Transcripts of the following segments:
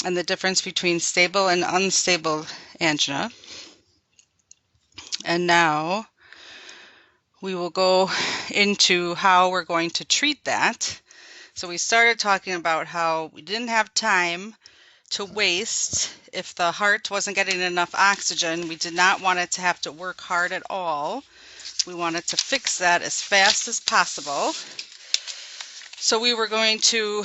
and the difference between stable and unstable angina. And now we will go into how we're going to treat that. So we started talking about how we didn't have time to waste if the heart wasn't getting enough oxygen. We did not want it to have to work hard at all. We wanted to fix that as fast as possible. So we were going to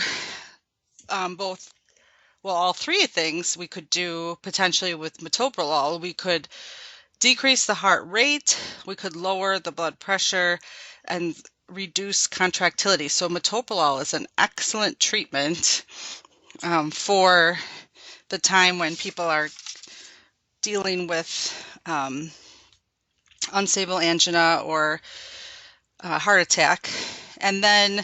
all three things we could do potentially with metoprolol. We could decrease the heart rate, we could lower the blood pressure, and reduce contractility. So metoprolol is an excellent treatment for the time when people are dealing with unstable angina or heart attack. And then,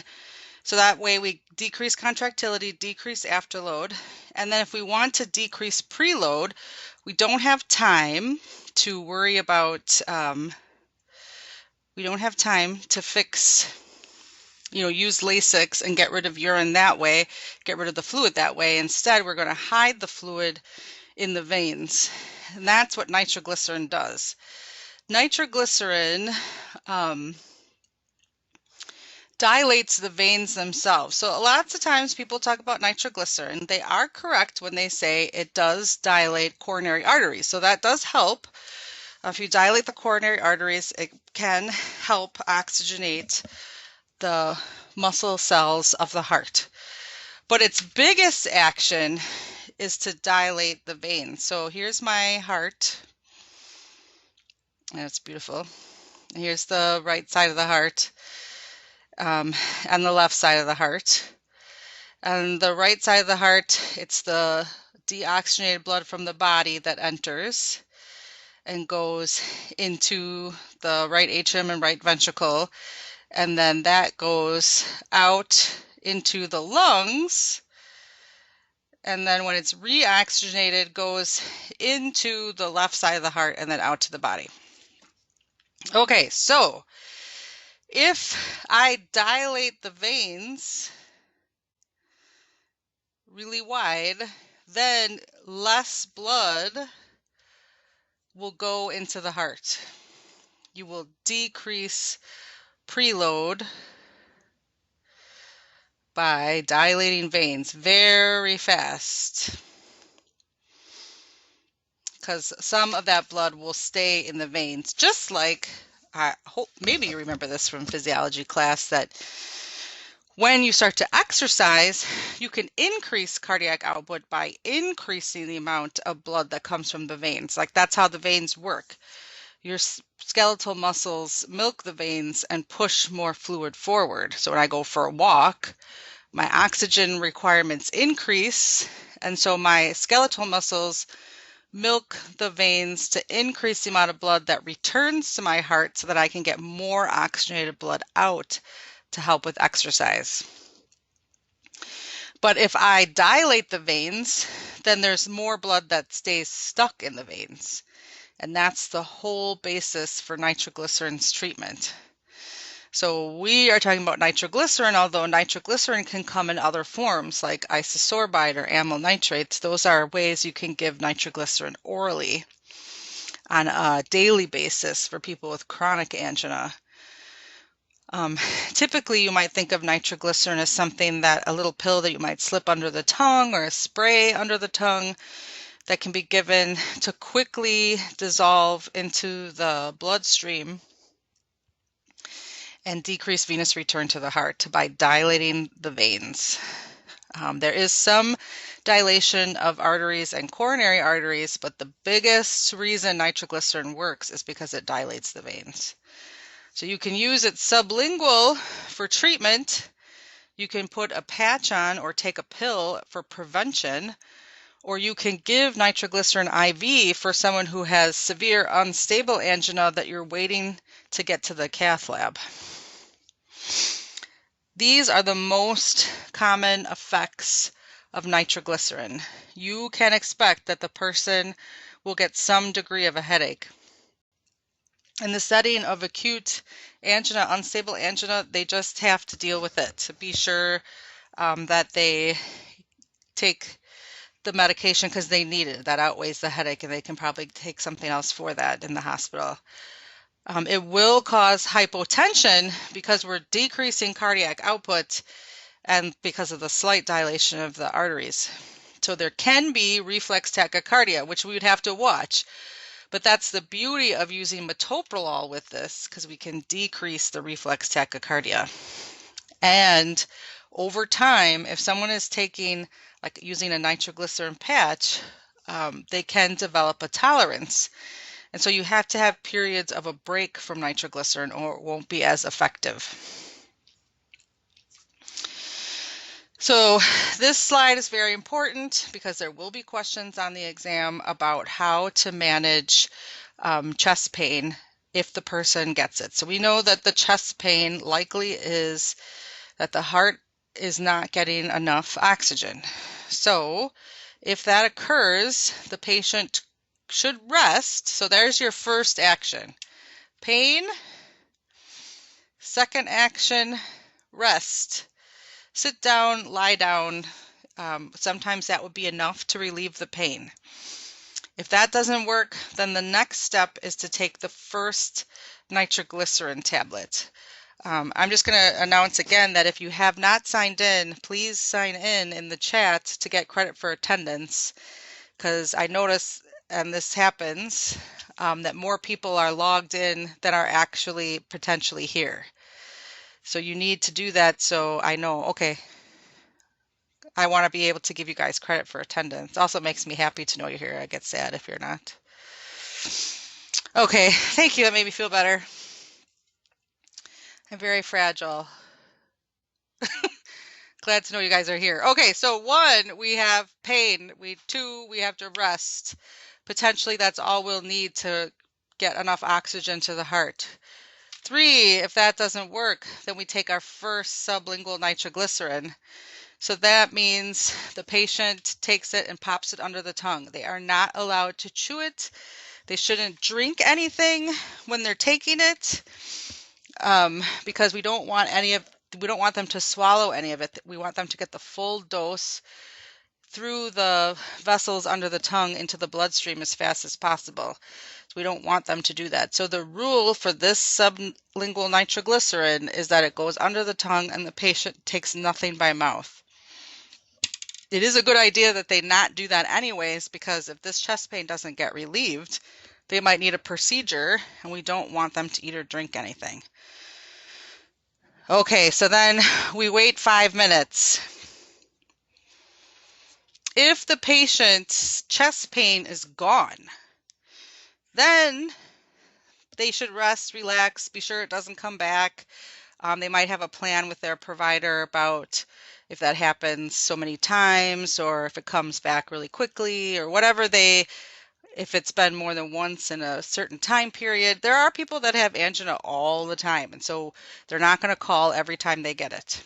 so that way we decrease contractility, decrease afterload. And then if we want to decrease preload, we don't have time to worry about, we don't have time to fix, use Lasix and get rid of urine that way, get rid of the fluid that way. Instead, we're going to hide the fluid in the veins. And that's what nitroglycerin does. Nitroglycerin dilates the veins themselves. So lots of times people talk about nitroglycerin. They are correct when they say it does dilate coronary arteries. So that does help. If you dilate the coronary arteries, it can help oxygenate the muscle cells of the heart. But its biggest action is to dilate the veins. So here's my heart. And it's beautiful. Here's the right side of the heart. And the left side of the heart. And the right side of the heart, it's the deoxygenated blood from the body that enters and goes into the right atrium and right ventricle. And then that goes out into the lungs. And then when it's reoxygenated, goes into the left side of the heart and then out to the body. Okay, so if I dilate the veins really wide, then less blood will go into the heart. You will decrease preload by dilating veins very fast, because some of that blood will stay in the veins, just like, I hope maybe you remember this from physiology class, that when you start to exercise, you can increase cardiac output by increasing the amount of blood that comes from the veins. Like, that's how the veins work. Your skeletal muscles milk the veins and push more fluid forward. So when I go for a walk, my oxygen requirements increase, and so my skeletal muscles milk the veins to increase the amount of blood that returns to my heart so that I can get more oxygenated blood out to help with exercise. But if I dilate the veins, then there's more blood that stays stuck in the veins. And that's the whole basis for nitroglycerin's treatment. So we are talking about nitroglycerin, although nitroglycerin can come in other forms like isosorbide or amyl nitrates. Those are ways you can give nitroglycerin orally on a daily basis for people with chronic angina. Typically, you might think of nitroglycerin as something that a little pill that you might slip under the tongue or a spray under the tongue that can be given to quickly dissolve into the bloodstream and decrease venous return to the heart by dilating the veins. There is some dilation of arteries and coronary arteries, but the biggest reason nitroglycerin works is because it dilates the veins. So you can use it sublingual for treatment. You can put a patch on or take a pill for prevention, or you can give nitroglycerin IV for someone who has severe unstable angina that you're waiting to get to the cath lab. These are the most common effects of nitroglycerin. You can expect that the person will get some degree of a headache. In the setting of acute angina, unstable angina, they just have to deal with it to be sure that they take the medication because they need it. That outweighs the headache, and they can probably take something else for that in the hospital. It will cause hypotension because we're decreasing cardiac output and because of the slight dilation of the arteries. So there can be reflex tachycardia, which we would have to watch. But that's the beauty of using metoprolol with this, because we can decrease the reflex tachycardia. And over time, if someone is taking, like using a nitroglycerin patch, they can develop a tolerance. And so you have to have periods of a break from nitroglycerin or it won't be as effective. So this slide is very important because there will be questions on the exam about how to manage chest pain if the person gets it. So we know that the chest pain likely is that the heart is not getting enough oxygen. So if that occurs, the patient should rest. So there's your first action. Pain. Second action, rest. Sit down, lie down. Sometimes that would be enough to relieve the pain. If that doesn't work, then the next step is to take the first nitroglycerin tablet. I'm just going to announce again that if you have not signed in, please sign in the chat to get credit for attendance, because I notice, and this happens, that more people are logged in than are actually potentially here. So you need to do that so I know, okay, I want to be able to give you guys credit for attendance. Also makes me happy to know you're here. I get sad if you're not. Okay, thank you. That made me feel better. I'm very fragile. Glad to know you guys are here. Okay, so 1, we have pain. 2, we have to rest. Potentially that's all we'll need to get enough oxygen to the heart. 3, if that doesn't work, then we take our first sublingual nitroglycerin. So that means the patient takes it and pops it under the tongue. They are not allowed to chew it. They shouldn't drink anything when they're taking it, because we don't want them to swallow any of it. We want them to get the full dose through the vessels under the tongue into the bloodstream as fast as possible. So we don't want them to do that. So the rule for this sublingual nitroglycerin is that it goes under the tongue and the patient takes nothing by mouth. It is a good idea that they not do that anyways, because if this chest pain doesn't get relieved, they might need a procedure, and we don't want them to eat or drink anything. Okay, so then we wait 5 minutes. If the patient's chest pain is gone, then they should rest, relax, be sure it doesn't come back. They might have a plan with their provider about if that happens so many times or if it comes back really quickly or whatever if it's been more than once in a certain time period. There are people that have angina all the time, and so they're not going to call every time they get it.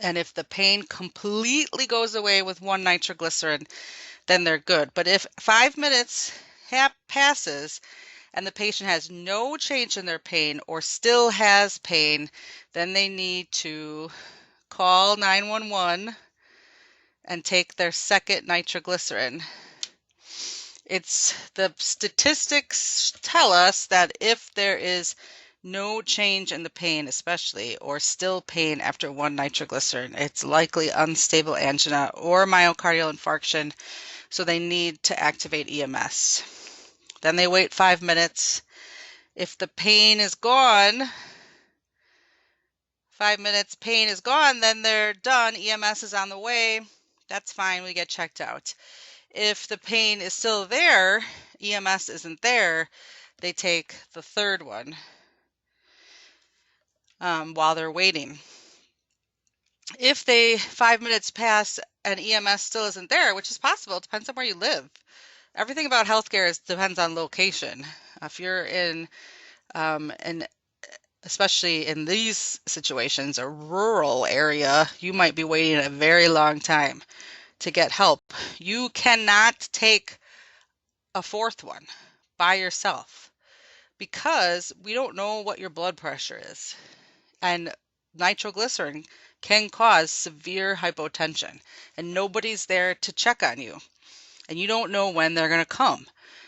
And if the pain completely goes away with 1 nitroglycerin, then they're good. But if 5 minutes passes and the patient has no change in their pain or still has pain, then they need to call 911 and take their second nitroglycerin. The statistics tell us that if there is no change in the pain, especially, or still pain after 1 nitroglycerin, it's likely unstable angina or myocardial infarction, so they need to activate EMS. Then they wait 5 minutes. If the pain is gone, 5 minutes, pain is gone, then they're done. EMS is on the way. That's fine. We get checked out. If the pain is still there, EMS isn't there, they take the third one while they're waiting. If 5 minutes pass and EMS still isn't there, which is possible, it depends on where you live. Everything about healthcare depends on location. If you're in, especially in these situations, a rural area, you might be waiting a very long time to get help. You cannot take a 4th one by yourself because we don't know what your blood pressure is. And nitroglycerin can cause severe hypotension, and nobody's there to check on you, and you don't know when they're going to come.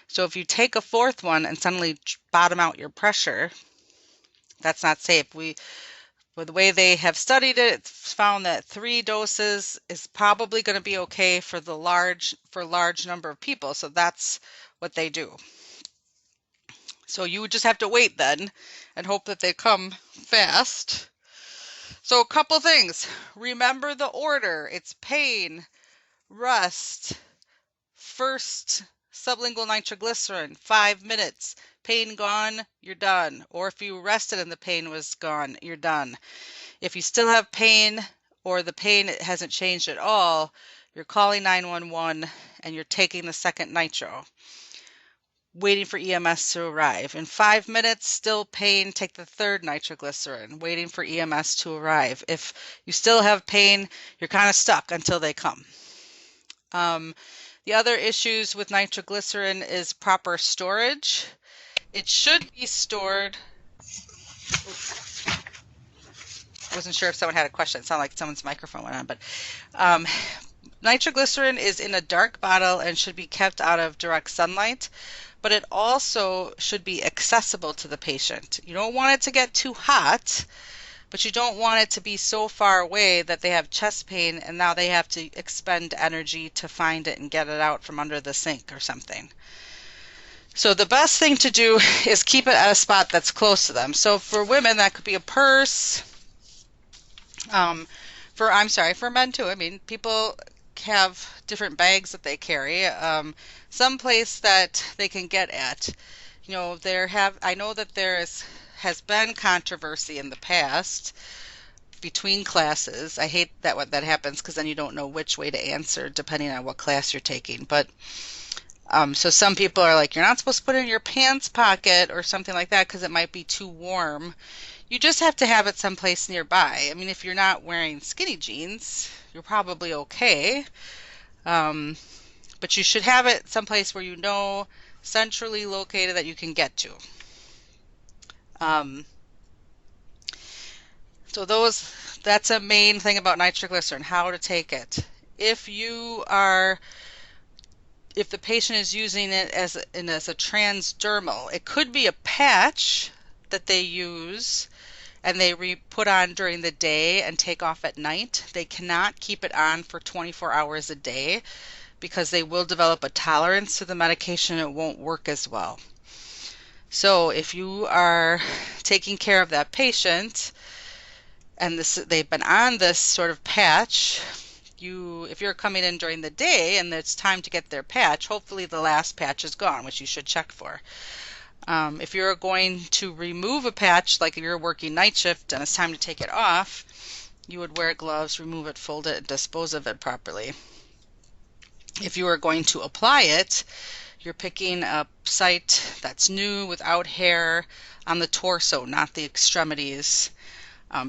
So if you take a fourth one and suddenly bottom out your pressure, that's not safe. With the way they have studied it, it's found that 3 doses is probably going to be okay for large number of people. So that's what they do. So you would just have to wait then and hope that they come fast. So a couple things. Remember the order. It's pain, rest, first sublingual nitroglycerin, 5 minutes. Pain gone, you're done. Or if you rested and the pain was gone, you're done. If you still have pain or the pain hasn't changed at all, you're calling 911 and you're taking the second nitro, waiting for EMS to arrive. In 5 minutes, still pain, take the third nitroglycerin, waiting for EMS to arrive. If you still have pain, you're kind of stuck until they come. The other issues with nitroglycerin is proper storage. It should be stored. I wasn't sure if someone had a question. It sounded like someone's microphone went on, but nitroglycerin is in a dark bottle and should be kept out of direct sunlight, but it also should be accessible to the patient. You don't want it to get too hot, but you don't want it to be so far away that they have chest pain and now they have to expend energy to find it and get it out from under the sink or something. So the best thing to do is keep it at a spot that's close to them. So for women, that could be a purse. For men too. I mean, people have different bags that they carry. Some place that they can get at. You know, I know that has been controversy in the past between classes. I hate that when that happens because then you don't know which way to answer depending on what class you're taking. But so some people are like, you're not supposed to put it in your pants pocket or something like that because it might be too warm. You just have to have it someplace nearby. I mean, if you're not wearing skinny jeans, you're probably okay. But you should have it someplace where you know, centrally located, that you can get to. So that's a main thing about nitroglycerin, how to take it. If the patient is using it as a transdermal, it could be a patch that they use and they put on during the day and take off at night. They cannot keep it on for 24 hours a day because they will develop a tolerance to the medication and it won't work as well. So if you are taking care of that patient and they've been on this sort of patch, if you're coming in during the day and it's time to get their patch, hopefully the last patch is gone, which you should check for. If you're going to remove a patch, like if you're working night shift and it's time to take it off, you would wear gloves, remove it, fold it, and dispose of it properly. If you are going to apply it, you're picking a site that's new, without hair, on the torso, not the extremities.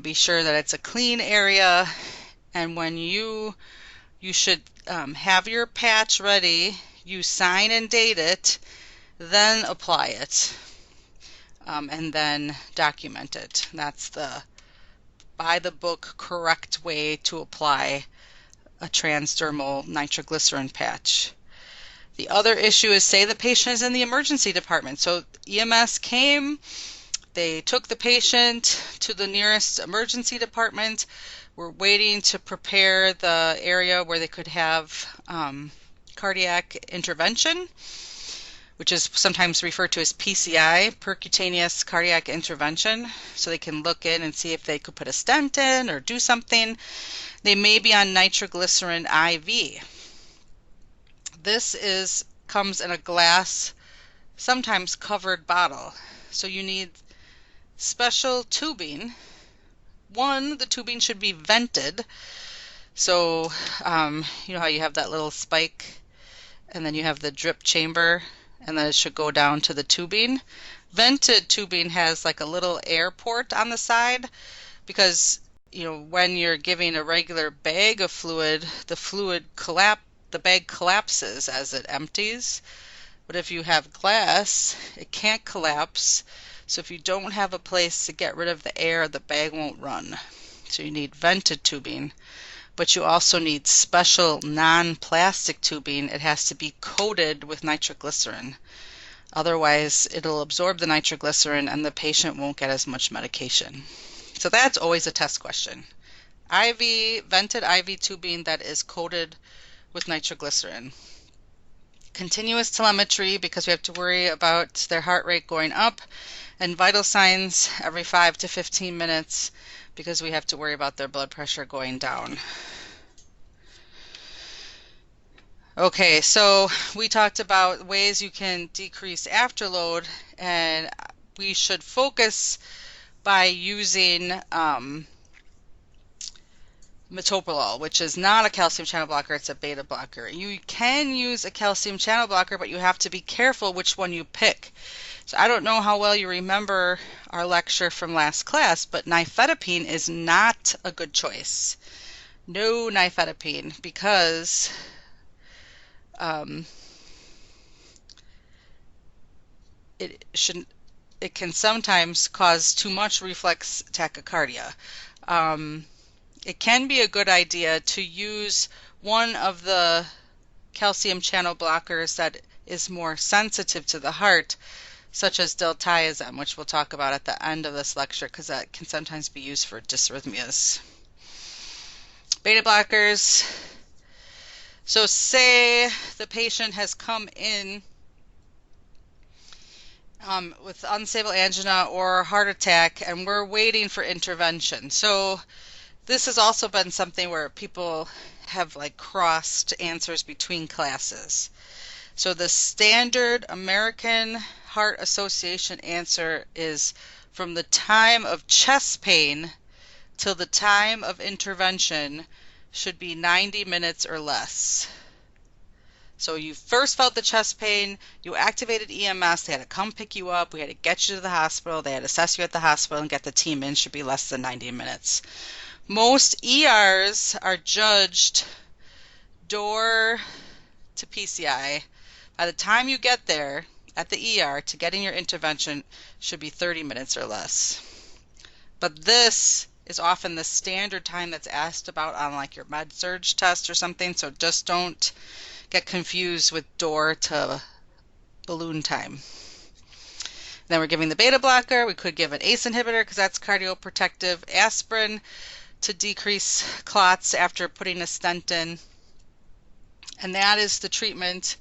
Be sure that it's a clean area, and when you should have your patch ready, you sign and date it, then apply it, and then document it. That's the by the book correct way to apply a transdermal nitroglycerin patch. The other issue is, say the patient is in the emergency department. So EMS came, they took the patient to the nearest emergency department. We're waiting to prepare the area where they could have cardiac intervention, which is sometimes referred to as PCI, percutaneous cardiac intervention. So they can look in and see if they could put a stent in or do something. They may be on nitroglycerin IV. This comes in a glass, sometimes covered bottle. So you need special tubing. One, the tubing should be vented. So you know how you have that little spike and then you have the drip chamber, and then it should go down to the tubing. Vented tubing has like a little air port on the side because, you know, when you're giving a regular bag of fluid, the bag collapses as it empties. But if you have glass, it can't collapse. So if you don't have a place to get rid of the air, the bag won't run. So you need vented tubing, but you also need special non-plastic tubing. It has to be coated with nitroglycerin. Otherwise, it'll absorb the nitroglycerin and the patient won't get as much medication. So that's always a test question. Vented IV tubing that is coated with nitroglycerin. Continuous telemetry, because we have to worry about their heart rate going up, and vital signs every 5 to 15 minutes, because we have to worry about their blood pressure going down. Okay, so we talked about ways you can decrease afterload, and we should focus by using metoprolol, which is not a calcium channel blocker, it's a beta blocker. You can use a calcium channel blocker, but you have to be careful which one you pick. So I don't know how well you remember our lecture from last class, but nifedipine is not a good choice. No nifedipine, because it can sometimes cause too much reflex tachycardia. It can be a good idea to use one of the calcium channel blockers that is more sensitive to the heart, such as diltiazem, which we'll talk about at the end of this lecture, because that can sometimes be used for dysrhythmias. Beta blockers. So say the patient has come in with unstable angina or heart attack, and we're waiting for intervention. So this has also been something where people have like crossed answers between classes. So the standard American Heart Association answer is from the time of chest pain till the time of intervention should be 90 minutes or less. So you first felt the chest pain, you activated EMS, they had to come pick you up, we had to get you to the hospital, they had to assess you at the hospital and get the team in, should be less than 90 minutes. Most ERs are judged door to PCI. By the time you get there at the ER to getting your intervention should be 30 minutes or less. But this is often the standard time that's asked about on like your med-surg test or something, so just don't get confused with door to balloon time. Then we're giving the beta blocker. We could give an ACE inhibitor because that's cardioprotective. Aspirin to decrease clots after putting a stent in. And that is the treatment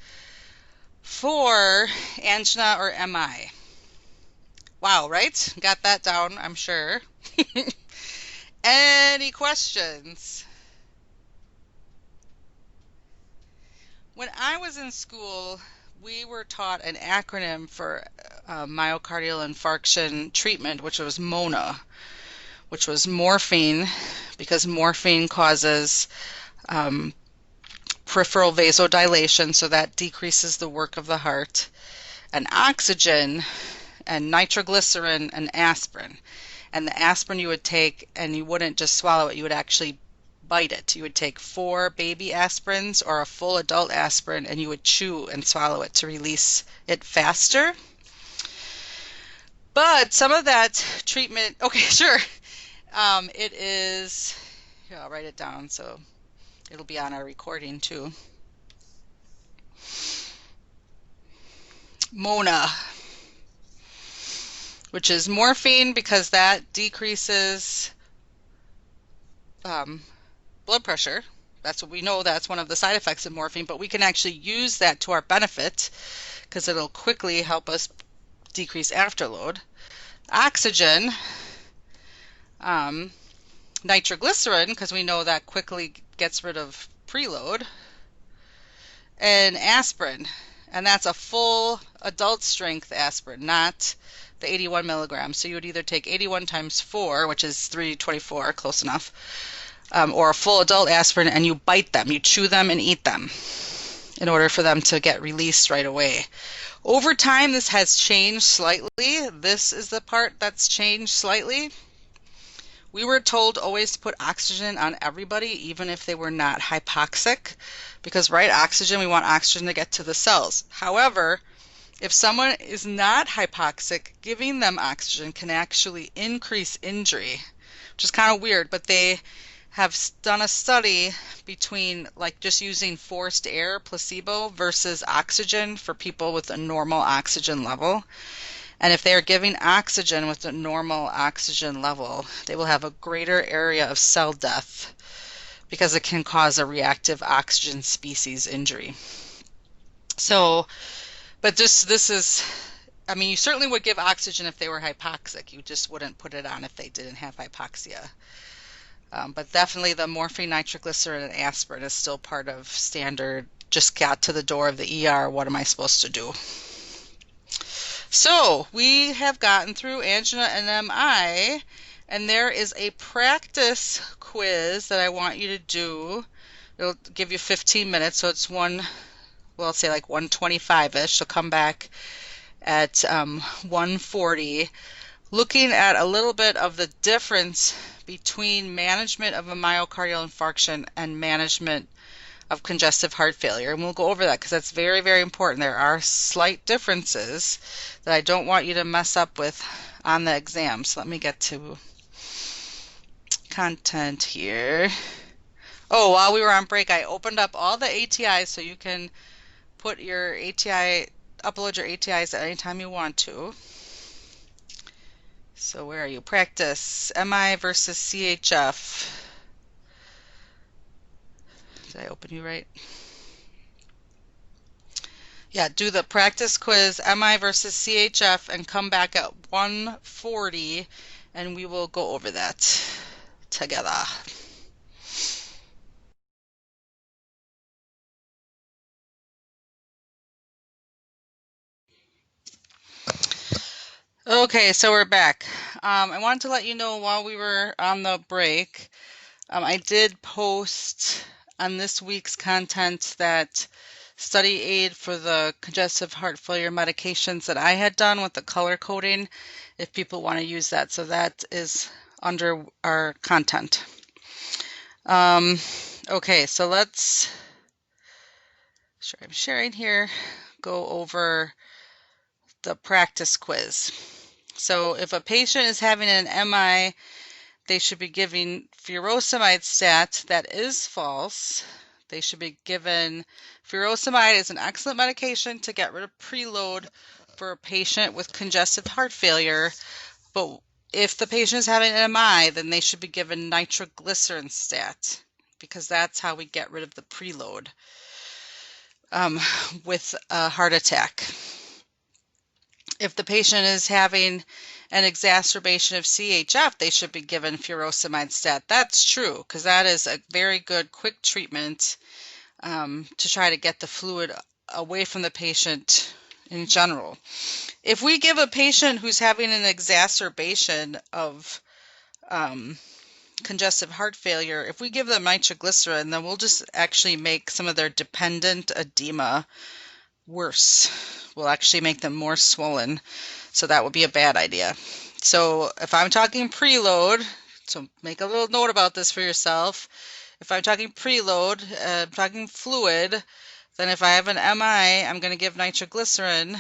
for angina or MI. Wow, right? Got that down, I'm sure. Any questions? When I was in school, we were taught an acronym for myocardial infarction treatment, which was MONA, which was morphine, because morphine causes peripheral vasodilation, so that decreases the work of the heart, and oxygen, and nitroglycerin, and aspirin. And the aspirin you would take, and you wouldn't just swallow it, you would actually bite it. You would take 4 baby aspirins or a full adult aspirin, and you would chew and swallow it to release it faster. But some of that treatment, okay, sure, it is, here, I'll write it down so it'll be on our recording too. MONA, which is morphine, because that decreases blood pressure. That's what we know, that's one of the side effects of morphine, but we can actually use that to our benefit because it'll quickly help us decrease afterload. Oxygen, nitroglycerin, because we know that quickly gets rid of preload, and aspirin, and that's a full adult strength aspirin, not the 81 milligrams. So you would either take 81 times 4, which is 324, close enough, or a full adult aspirin, and you bite them, you chew them and eat them in order for them to get released right away. Over time, this has changed slightly. This is the part that's changed slightly. We were told always to put oxygen on everybody, even if they were not hypoxic, because right, oxygen, we want oxygen to get to the cells. However, if someone is not hypoxic, giving them oxygen can actually increase injury which is kind of weird, but they have done a study between like just using forced air, placebo, versus oxygen for people with a normal oxygen level. And if they are giving oxygen with a normal oxygen level, they will have a greater area of cell death because it can cause a reactive oxygen species injury. So, but this is, I mean, you certainly would give oxygen if they were hypoxic. You just wouldn't put it on if they didn't have hypoxia. But definitely the morphine, nitroglycerin, and aspirin is still part of standard. Just got to the door of the ER. What am I supposed to do? So we have gotten through angina and MI, and there is a practice quiz that I want you to do. It'll give you 15 minutes, so it's let's say like 125-ish. So come back at 140, looking at a little bit of the difference between management of a myocardial infarction and management of congestive heart failure. And we'll go over that because that's very, very important. There are slight differences that I don't want you to mess up with on the exam. So let me get to content here. Oh, while we were on break, I opened up all the ATIs so you can put your ATI, upload your ATIs at any time you want to. So where are you? Practice, MI versus CHF. Did I open you right? Yeah, do the practice quiz, MI versus CHF, and come back at 140, and we will go over that together. Okay, so we're back. I wanted to let you know while we were on the break, I did post on this week's content that study aid for the congestive heart failure medications that I had done with the color coding, if people want to use that. So that is under our content. Okay, so let's, I'm sharing here, go over the practice quiz. So if a patient is having an MI, they should be giving furosemide stat. That is false. They should be given, furosemide is an excellent medication to get rid of preload for a patient with congestive heart failure. But if the patient is having an MI, then they should be given nitroglycerin stat, because that's how we get rid of the preload with a heart attack. If the patient is having an exacerbation of CHF, they should be given furosemide stat. That's true, because that is a very good quick treatment to try to get the fluid away from the patient in general. If we give a patient who's having an exacerbation of congestive heart failure, if we give them nitroglycerin, then we'll just actually make some of their dependent edema worse. We'll actually make them more swollen. So that would be a bad idea. So if I'm talking preload, so make a little note about this for yourself. If I'm talking preload, I'm talking fluid, then if I have an MI, I'm going to give nitroglycerin.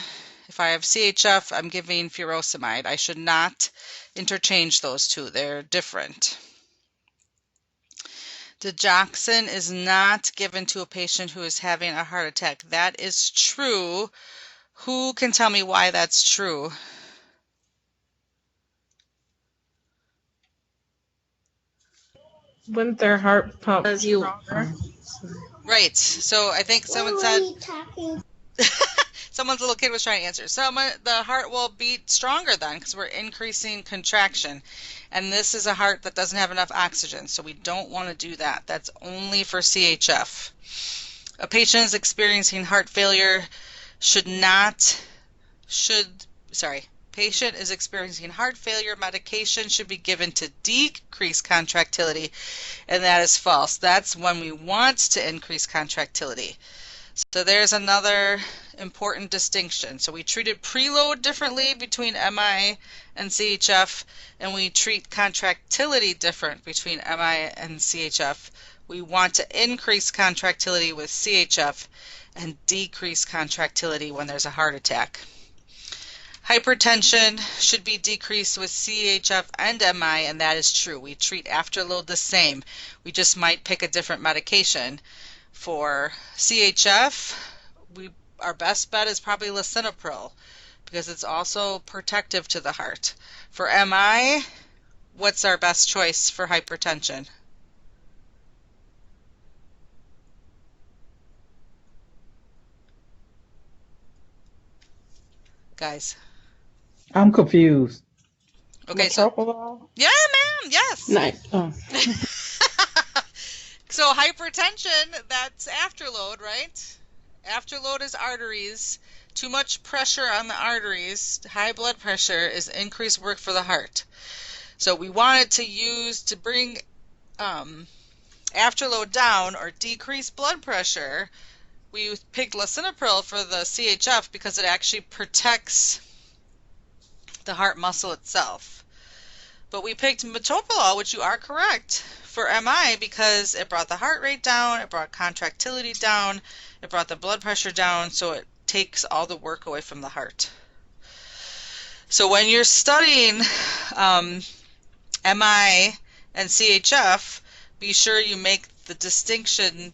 If I have CHF, I'm giving furosemide. I should not interchange those two. They're different. Digoxin is not given to a patient who is having a heart attack. That is true. Who can tell me why that's true? Wouldn't their heart pump stronger? Right. So I think someone said, someone's little kid was trying to answer. The heart will beat stronger then because we're increasing contraction. And this is a heart that doesn't have enough oxygen, so we don't want to do that. That's only for CHF. A patient is experiencing heart failure patient is experiencing heart failure, medication should be given to decrease contractility, and that is false. That's when we want to increase contractility. So there's another important distinction. So we treated preload differently between MI and CHF, and we treat contractility different between MI and CHF. We want to increase contractility with CHF and decrease contractility when there's a heart attack. Hypertension should be decreased with CHF and MI, and that is true. We treat afterload the same. We just might pick a different medication. For CHF, our best bet is probably lisinopril because it's also protective to the heart. For MI, what's our best choice for hypertension? Guys. I'm confused. Okay, so Metoprolol? yeah, ma'am, yes. Nice. Oh. So hypertension, that's afterload, right? Afterload is arteries. Too much pressure on the arteries, high blood pressure, is increased work for the heart. So we wanted to bring afterload down or decrease blood pressure. We picked lisinopril for the CHF because it actually protects the heart muscle itself. But we picked metoprolol, which you are correct, for MI because it brought the heart rate down, it brought contractility down, it brought the blood pressure down, so it takes all the work away from the heart. So when you're studying MI and CHF, be sure you make the distinction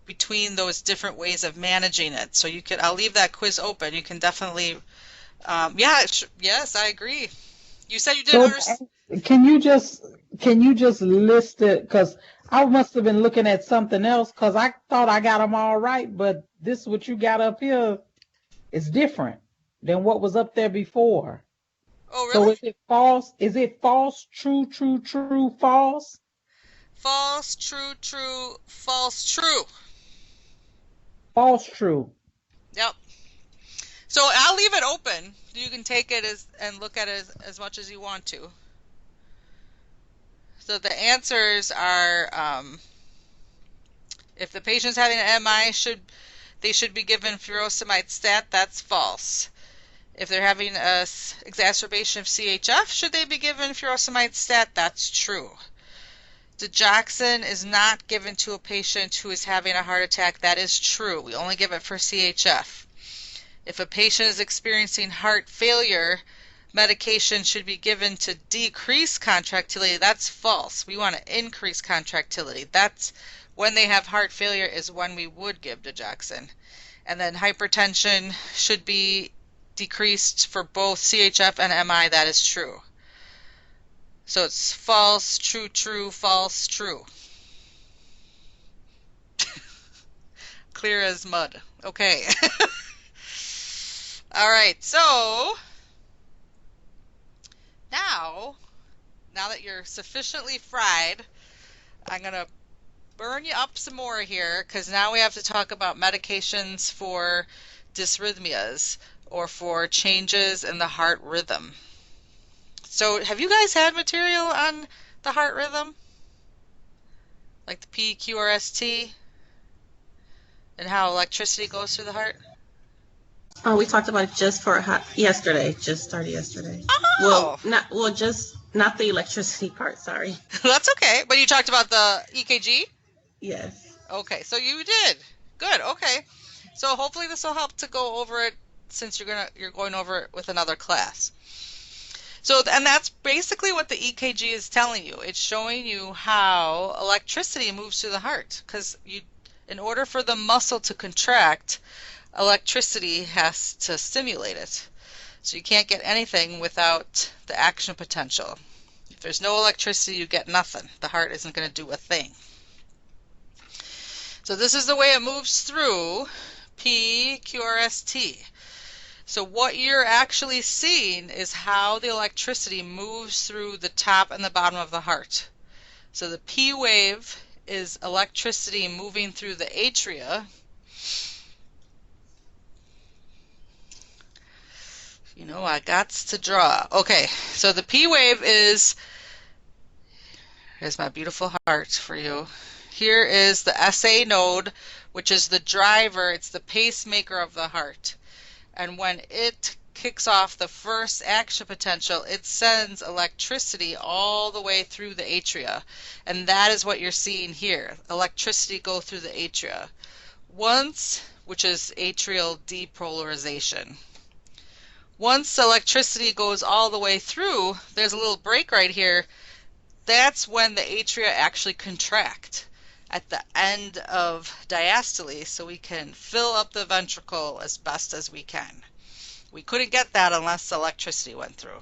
between those different ways of managing it. So I'll leave that quiz open. You can definitely, yes, I agree. You said you didn't understand. Can you just list it? Because I must have been looking at something else because I thought I got them all right, but this what you got up here is different than what was up there before. Oh, really? So is it false? Is it false, true, true, true, false? False, true, true, false, true. False, true. Yep. So I'll leave it open. You can take it and look at it as much as you want to. So the answers are, if the patient's having an MI, they should be given furosemide stat. That's false. If they're having a exacerbation of CHF, should they be given furosemide stat? That's true. Digoxin is not given to a patient who is having a heart attack. That is true. We only give it for CHF. If a patient is experiencing heart failure, medication should be given to decrease contractility. That's false. We want to increase contractility. That's when they have heart failure is when we would give digoxin. And then hypertension should be decreased for both CHF and MI. That is true. So it's false, true, true, false, true. Clear as mud. Okay. All right, so now that you're sufficiently fried, I'm going to burn you up some more here because now we have to talk about medications for dysrhythmias or for changes in the heart rhythm. So have you guys had material on the heart rhythm? Like the PQRST and how electricity goes through the heart? Oh, we talked about it just yesterday. Just started yesterday. Oh! Not the electricity part, sorry. That's okay. But you talked about the EKG? Yes. Okay, so you did. Good, okay. So hopefully this will help to go over it since you're going over it with another class. So, and that's basically what the EKG is telling you. It's showing you how electricity moves through the heart because in order for the muscle to contract, electricity has to stimulate it. So you can't get anything without the action potential. If there's no electricity, you get nothing. The heart isn't going to do a thing. So this is the way it moves through PQRST. So what you're actually seeing is how the electricity moves through the top and the bottom of the heart. So the P wave is electricity moving through the atria. You know, I got to draw. Okay, so the P wave is, here's my beautiful heart for you. Here is the SA node, which is the driver. It's the pacemaker of the heart. And when it kicks off the first action potential, it sends electricity all the way through the atria. And that is what you're seeing here. Electricity go through the atria. Which is atrial depolarization. Once electricity goes all the way through, there's a little break right here. That's when the atria actually contract at the end of diastole, so we can fill up the ventricle as best as we can. We couldn't get that unless electricity went through.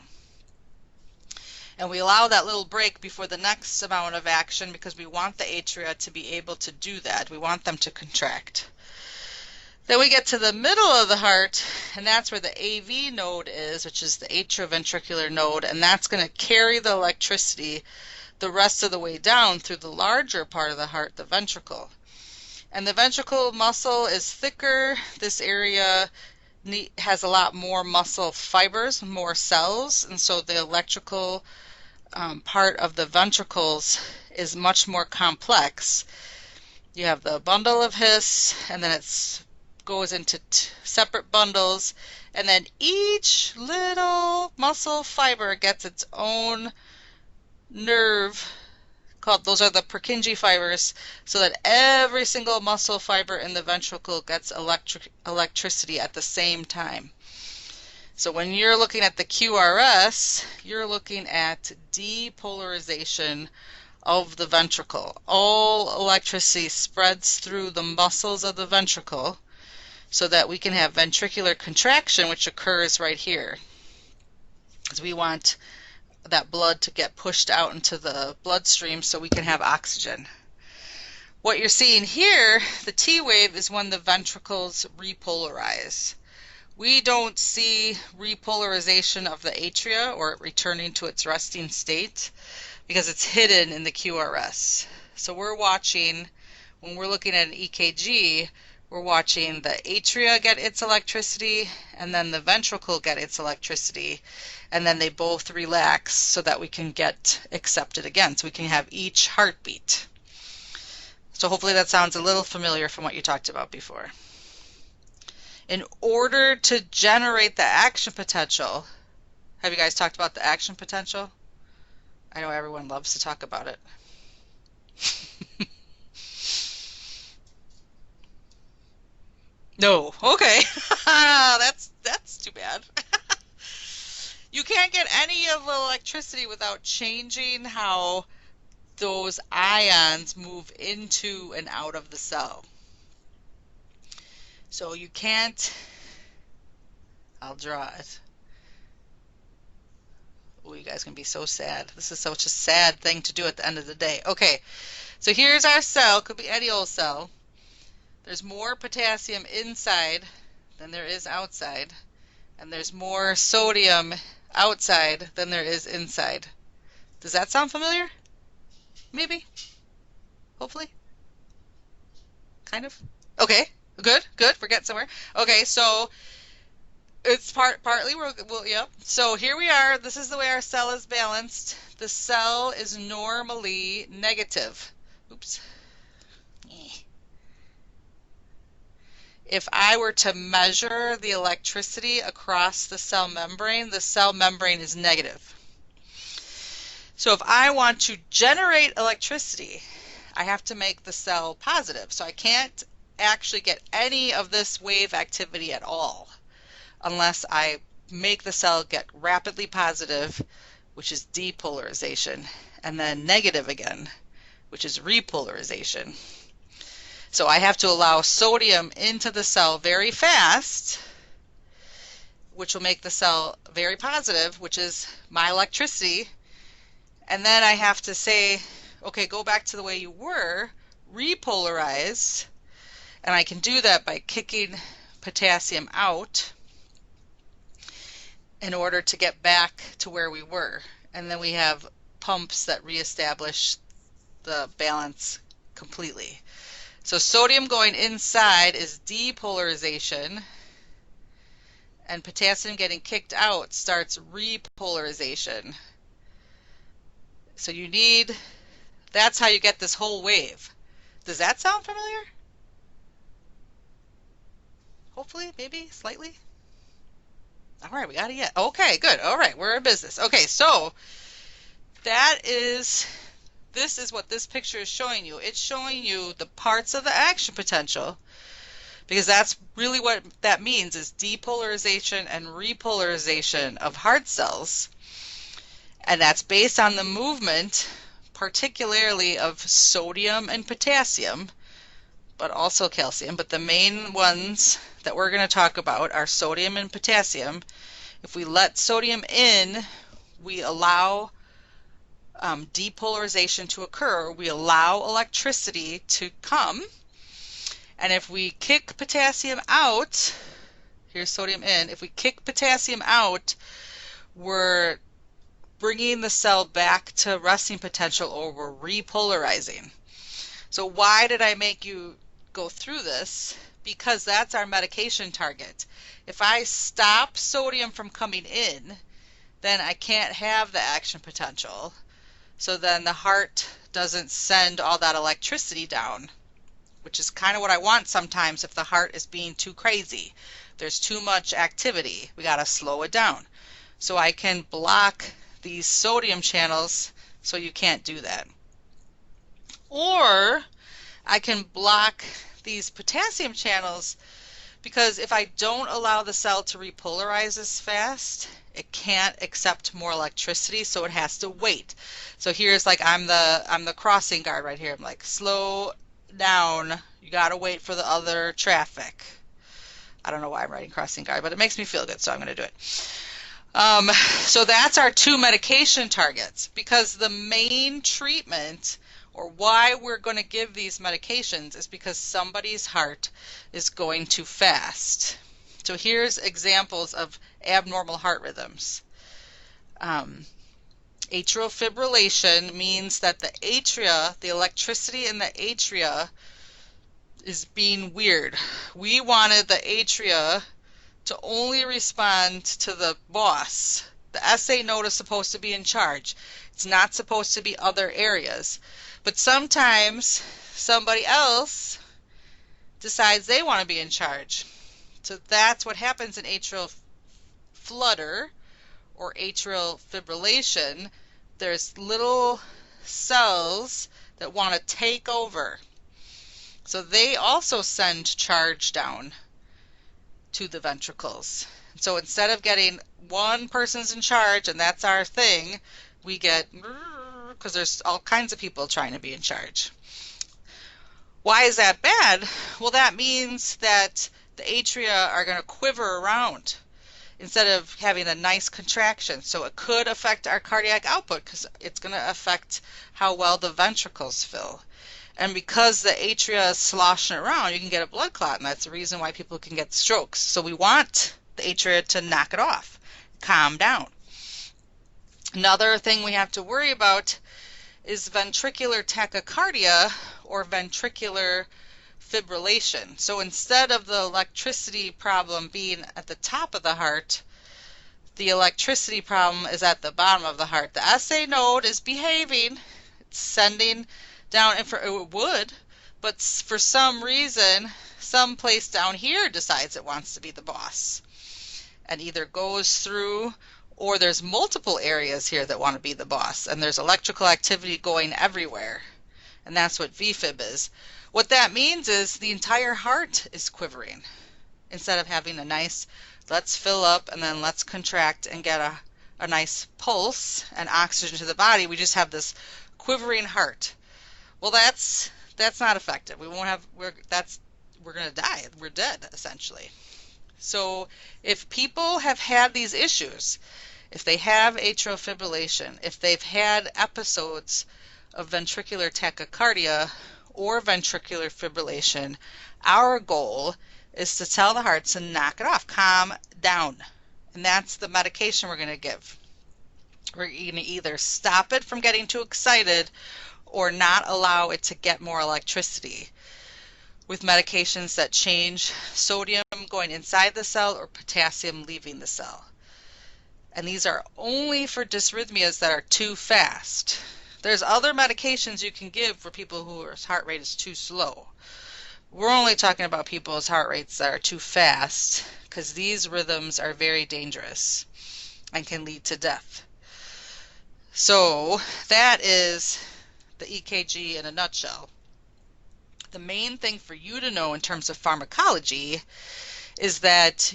And we allow that little break before the next amount of action because we want the atria to be able to do that. We want them to contract. Then we get to the middle of the heart, and that's where the AV node is, which is the atrioventricular node, and that's going to carry the electricity the rest of the way down through the larger part of the heart, the ventricle. And the ventricle muscle is thicker. This area has a lot more muscle fibers, more cells, and so the electrical part of the ventricles is much more complex. You have the bundle of His, and then it goes into separate bundles, and then each little muscle fiber gets its own nerve called, those are the Purkinje fibers, so that every single muscle fiber in the ventricle gets electricity at the same time. So when you're looking at the QRS, you're looking at depolarization of the ventricle. All electricity spreads through the muscles of the ventricle so that we can have ventricular contraction, which occurs right here. Because we want that blood to get pushed out into the bloodstream so we can have oxygen. What you're seeing here, the T wave, is when the ventricles repolarize. We don't see repolarization of the atria or it returning to its resting state because it's hidden in the QRS. So we're watching, when we're looking at an EKG, we're watching the atria get its electricity and then the ventricle get its electricity, and then they both relax so that we can get accepted again, so we can have each heartbeat. So hopefully that sounds a little familiar from what you talked about before. In order to generate the action potential, have you guys talked about the action potential? I know everyone loves to talk about it. No, okay. That's too bad. You can't get any of the electricity without changing how those ions move into and out of the cell. So you can't, I'll draw it. Oh, you guys can be so sad. This is such a sad thing to do at the end of the day. Okay, so here's our cell. Could be any old cell. There's more potassium inside than there is outside, and there's more sodium outside than there is inside. Does that sound familiar? Maybe? Hopefully? Kind of? Okay, good, we're getting somewhere. Okay, so it's partly, yep. So here we are. This is the way our cell is balanced. The cell is normally negative. Oops. If I were to measure the electricity across the cell membrane is negative. So if I want to generate electricity, I have to make the cell positive. So I can't actually get any of this wave activity at all unless I make the cell get rapidly positive, which is depolarization, and then negative again, which is repolarization. So I have to allow sodium into the cell very fast, which will make the cell very positive, which is my electricity. And then I have to say, okay, go back to the way you were, repolarize, and I can do that by kicking potassium out in order to get back to where we were. And then we have pumps that reestablish the balance completely. So sodium going inside is depolarization, and potassium getting kicked out starts repolarization. So you need, that's how you get this whole wave. Does that sound familiar? Hopefully, maybe, slightly. All right, we got it yet. Okay, good. All right, we're in business. Okay, so this is what this picture is showing you. It's showing you the parts of the action potential because that's really what that means, is depolarization and repolarization of heart cells. And that's based on the movement, particularly of sodium and potassium, but also calcium. But the main ones that we're going to talk about are sodium and potassium. If we let sodium in, we allow depolarization to occur. We allow electricity to come. And if we kick potassium out, here's sodium in, if we kick potassium out, we're bringing the cell back to resting potential, or we're repolarizing. So why did I make you go through this? Because that's our medication target. If I stop sodium from coming in, then I can't have the action potential. So then the heart doesn't send all that electricity down, which is kind of what I want sometimes if the heart is being too crazy. There's too much activity. We got to slow it down. So I can block these sodium channels so you can't do that. Or I can block these potassium channels because if I don't allow the cell to repolarize as fast, it can't accept more electricity, so it has to wait. So here's like I'm the crossing guard right here. I'm like, slow down. You got to wait for the other traffic. I don't know why I'm writing crossing guard, but it makes me feel good, so I'm going to do it. So that's our two medication targets, because the main treatment, or why we're going to give these medications, is because somebody's heart is going too fast. So here's examples of abnormal heart rhythms. Atrial fibrillation means that the atria, the electricity in the atria, is being weird. We wanted the atria to only respond to the boss. The SA node is supposed to be in charge. It's not supposed to be other areas. But sometimes somebody else decides they want to be in charge. So that's what happens in atrial flutter or atrial fibrillation. There's little cells that want to take over. So they also send charge down to the ventricles. So instead of getting one person's in charge and that's our thing, we get, because there's all kinds of people trying to be in charge. Why is that bad? Well, that means that the atria are going to quiver around instead of having a nice contraction. So it could affect our cardiac output because it's going to affect how well the ventricles fill. And because the atria is sloshing around, you can get a blood clot, and that's the reason why people can get strokes. So we want the atria to knock it off, calm down. Another thing we have to worry about is ventricular tachycardia or ventricular fibrillation. So instead of the electricity problem being at the top of the heart, the electricity problem is at the bottom of the heart. The SA node is behaving, it's sending down, and it would, but for some reason, some place down here decides it wants to be the boss and either goes through, or there's multiple areas here that want to be the boss, and there's electrical activity going everywhere, and that's what VFib is. What that means is the entire heart is quivering instead of having a nice, let's fill up and then let's contract and get a nice pulse and oxygen to the body. We just have this quivering heart. Well, that's not effective. We're going to die. We're dead, essentially. So if people have had these issues, if they have atrial fibrillation, if they've had episodes of ventricular tachycardia or ventricular fibrillation, our goal is to tell the heart to knock it off, calm down. And that's the medication we're going to give. We're going to either stop it from getting too excited or not allow it to get more electricity with medications that change sodium going inside the cell or potassium leaving the cell. And these are only for dysrhythmias that are too fast. There's other medications you can give for people whose heart rate is too slow. We're only talking about people's heart rates that are too fast because these rhythms are very dangerous and can lead to death. So that is the EKG in a nutshell. the main thing for you to know in terms of pharmacology is that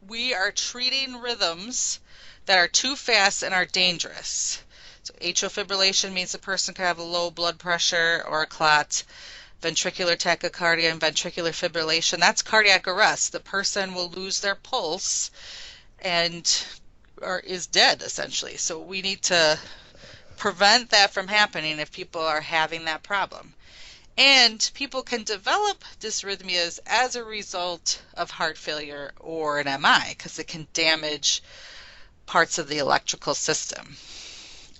we are treating rhythms that are too fast and are dangerous. So atrial fibrillation means the person could have a low blood pressure or a clot. Ventricular tachycardia and ventricular fibrillation, that's cardiac arrest. The person will lose their pulse and is dead essentially. So we need to prevent that from happening if people are having that problem. And people can develop dysrhythmias as a result of heart failure or an MI because it can damage parts of the electrical system.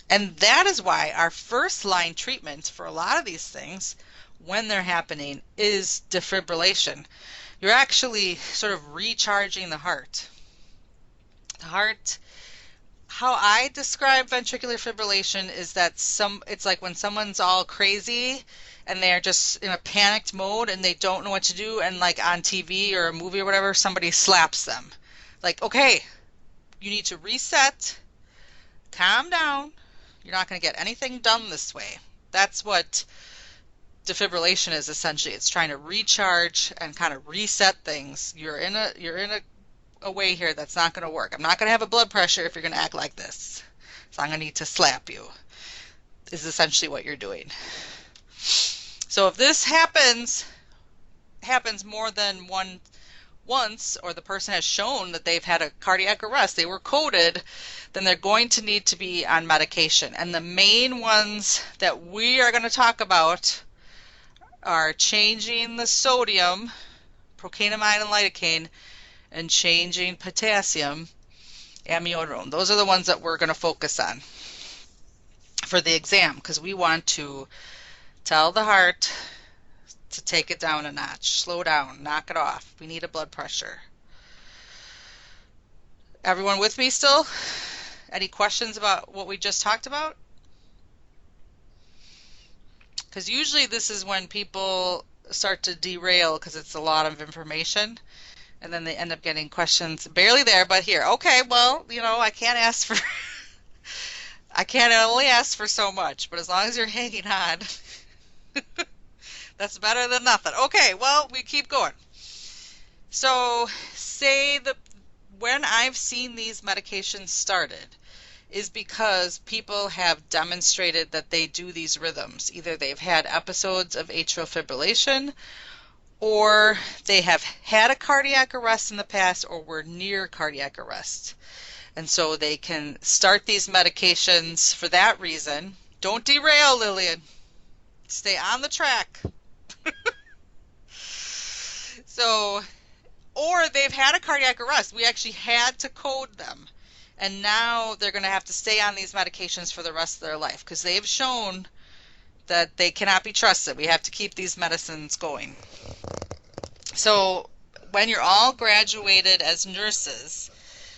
And that is why our first line treatment for a lot of these things, when they're happening, is defibrillation. You're actually sort of recharging the heart. The heart, how I describe ventricular fibrillation is that it's like when someone's all crazy and they're just in a panicked mode and they don't know what to do, and like on TV or a movie or whatever, somebody slaps them. Like, okay, you need to reset, calm down. You're not going to get anything done this way. That's what defibrillation is essentially. It's trying to recharge and kind of reset things. You're in a way here that's not going to work. I'm not going to have a blood pressure if you're going to act like this. So I'm going to need to slap you, is essentially what you're doing. So if this happens more than once, or the person has shown that they've had a cardiac arrest, they were coded, then they're going to need to be on medication. And the main ones that we are going to talk about are changing the sodium, Procainamide and Lidocaine, and changing potassium, Amiodarone. Those are the ones that we're going to focus on for the exam, because we want to tell the heart to take it down a notch, slow down, knock it off. We need a blood pressure. Everyone with me still? Any questions about what we just talked about? Because usually this is when people start to derail because it's a lot of information, and then they end up getting questions barely there, but here. Okay, well, I can't ask for I can't only ask for so much, but as long as you're hanging on, that's better than nothing. Okay, well, we keep going. So when I've seen these medications started is because people have demonstrated that they do these rhythms. Either they've had episodes of atrial fibrillation, or they have had a cardiac arrest in the past, or were near cardiac arrest. And so they can start these medications for that reason. Don't derail, Lillian. Stay on the track. Or they've had a cardiac arrest. We actually had to code them. And now they're going to have to stay on these medications for the rest of their life because they've shown that they cannot be trusted. We have to keep these medicines going. So when you're all graduated as nurses,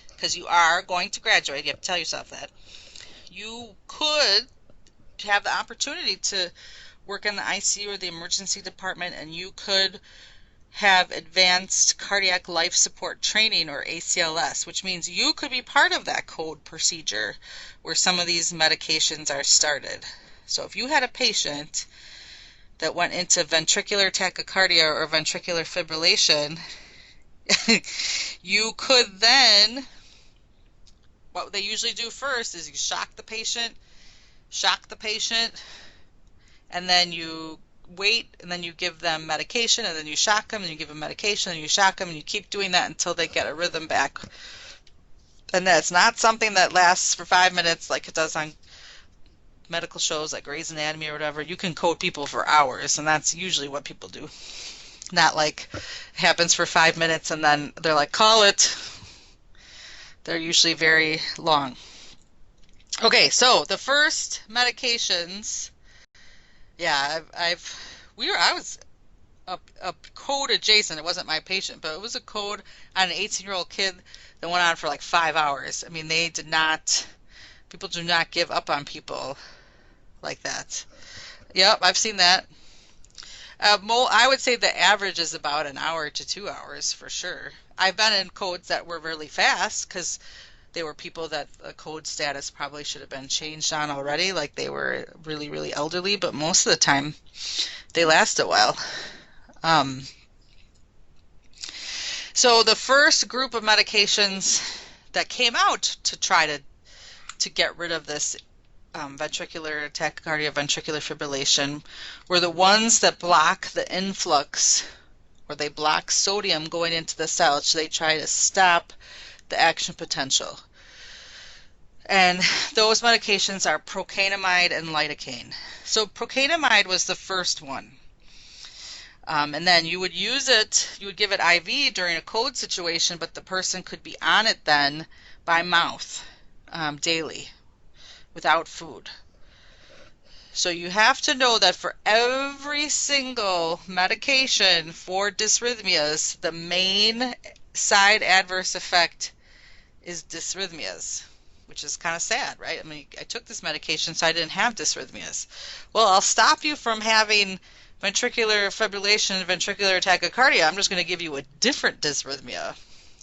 because you are going to graduate, you have to tell yourself that, you could have the opportunity to work in the ICU or the emergency department, and you could have advanced cardiac life support training, or ACLS, which means you could be part of that code procedure where some of these medications are started. So if you had a patient that went into ventricular tachycardia or ventricular fibrillation, you could then, what they usually do first is you shock the patient, and then you wait, and then you give them medication, and then you shock them, and you give them medication, and you shock them, and you keep doing that until they get a rhythm back. And that's not something that lasts for 5 minutes like it does on medical shows like Grey's Anatomy or whatever. You can code people for hours, and that's usually what people do. Not like it happens for 5 minutes and then they're like, call it. They're usually very long. Okay, so the first medications, yeah, I was a code adjacent. It wasn't my patient, but it was a code on an 18-year-old kid that went on for like 5 hours. I mean, people do not give up on people like that. Yep, I've seen that. I would say the average is about an hour to 2 hours for sure. I've been in codes that were really fast because they were people that the code status probably should have been changed on already, like they were really, really elderly, but most of the time they last a while. So the first group of medications that came out to try to get rid of this ventricular tachycardia, ventricular fibrillation, were the ones that block the influx, or they block sodium going into the cell. So they try to stop the action potential. And those medications are Procainamide and Lidocaine. So Procainamide was the first one. And then you would use it, you would give it IV during a cold situation, but the person could be on it then by mouth daily without food. So you have to know that for every single medication for dysrhythmias, the main side adverse effect is dysrhythmias, which is kind of sad, right? I mean, I took this medication so I didn't have dysrhythmias. Well, I'll stop you from having ventricular fibrillation and ventricular tachycardia. I'm just going to give you a different dysrhythmia.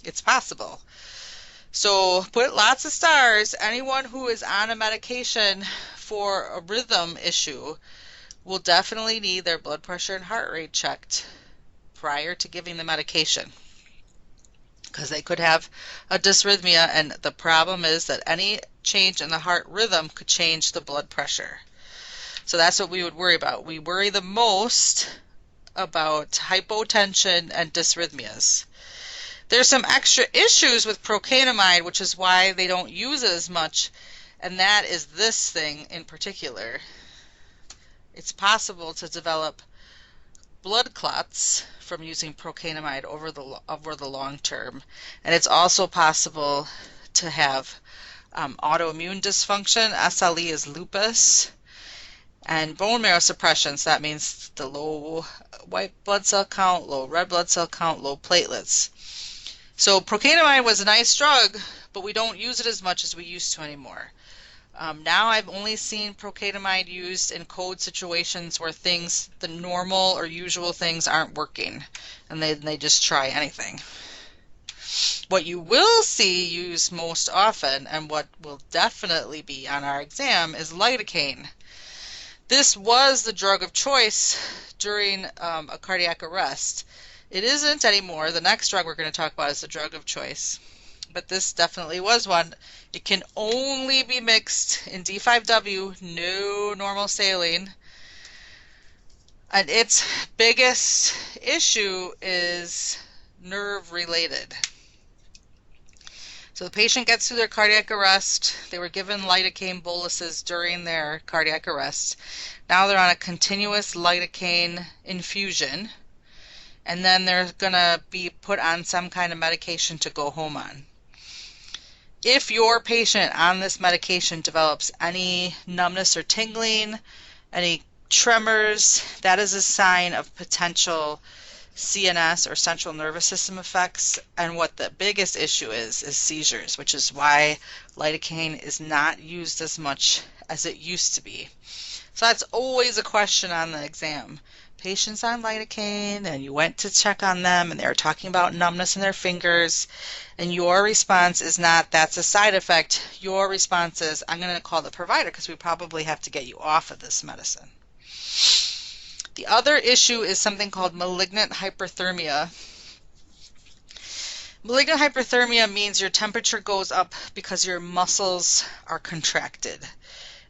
It's possible. So put lots of stars. Anyone who is on a medication for a rhythm issue will definitely need their blood pressure and heart rate checked prior to giving the medication, because they could have a dysrhythmia, and the problem is that any change in the heart rhythm could change the blood pressure. So that's what we would worry about. We worry the most about hypotension and dysrhythmias. There's some extra issues with Procainamide, which is why they don't use it as much, and that is this thing in particular. It's possible to develop blood clots from using Procainamide over the long term, and it's also possible to have autoimmune dysfunction. SLE is lupus, and bone marrow suppression. So that means the low white blood cell count, low red blood cell count, low platelets. So Procainamide was a nice drug, but we don't use it as much as we used to anymore. Now I've only seen Procainamide used in cold situations where the normal or usual things aren't working, and they just try anything. What you will see used most often, and what will definitely be on our exam, is Lidocaine. This was the drug of choice during a cardiac arrest. It isn't anymore. The next drug we're going to talk about is the drug of choice. But this definitely was one. It can only be mixed in D5W, no normal saline. And its biggest issue is nerve related. So the patient gets through their cardiac arrest. They were given lidocaine boluses during their cardiac arrest. Now they're on a continuous lidocaine infusion, and then they're going to be put on some kind of medication to go home on. If your patient on this medication develops any numbness or tingling, any tremors, that is a sign of potential CNS or central nervous system effects. And what the biggest issue is seizures, which is why lidocaine is not used as much as it used to be. So that's always a question on the exam. Patients on lidocaine, and you went to check on them, and they were talking about numbness in their fingers, and your response is not, that's a side effect. Your response is, I'm going to call the provider because we probably have to get you off of this medicine. The other issue is something called malignant hyperthermia. Malignant hyperthermia means your temperature goes up because your muscles are contracted.